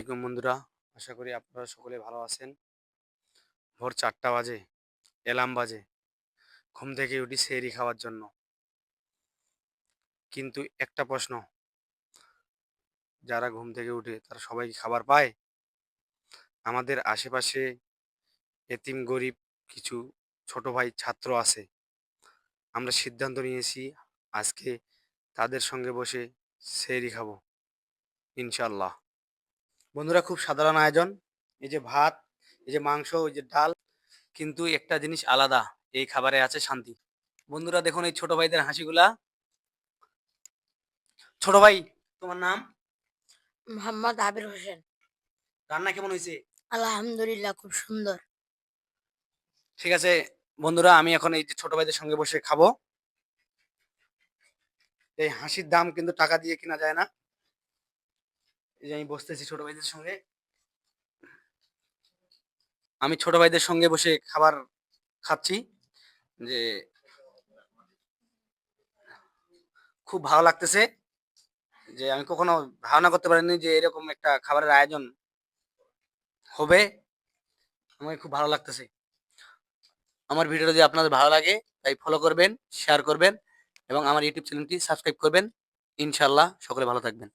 আসসালামু বন্ধুরা, আশা করি আপনারা সকলে ভালো আছেন। ভোর ৪টা বাজে, অ্যালার্ম বাজে, ঘুম থেকে উঠি সেহরি খাওয়ার জন্য। কিন্তু একটা প্রশ্ন, যারা ঘুম থেকে উঠে তারা সবাই কি খাবার পায়? আমাদের আশেপাশে এতিম গরিব কিছু ছোট ভাই ছাত্র আছে। আমরা সিদ্ধান্ত নিয়েছি আজকে তাদের সঙ্গে বসে সেহরি খাবো ইনশাল্লাহ। বন্ধুরা, খুব সাধারণ আয়োজন। এই যে ভাত, এই যে মাংস, এই যে ডাল, কিন্তু একটা জিনিস আলাদা, এই খাবারে আছে শান্তি। বন্ধুরা দেখুন এই ছোট ভাইদের হাসিগুলা। ছোট ভাই, তোমার নাম? মোহাম্মদ আবির হোসেন। রান্না কেমন হয়েছে? আলহামদুলিল্লাহ, খুব সুন্দর। ঠিক আছে বন্ধুরা, আমি এখন এই যে ছোট ভাইদের সঙ্গে বসে খাবো। এই হাসির দাম কিন্তু টাকা দিয়ে কেনা যায় না। এই যে আমি বসতেছি ছোট ভাইদের সঙ্গে, আমি ছোট ভাইদের সঙ্গে বসে খাবার খাচ্ছি। যে খুব ভালো লাগতেছে, যে আমি কখনো ধারণা করতে পারিনি যে এরকম একটা খাবারের আয়োজন হবে। আমাকে খুব ভালো লাগতেছে। আমার ভিডিও যদি আপনাদের ভালো লাগে তাই ফলো করবেন, শেয়ার করবেন এবং আমার ইউটিউব চ্যানেলটি সাবস্ক্রাইব করবেন। ইনশাল্লাহ সকলে ভালো থাকবেন।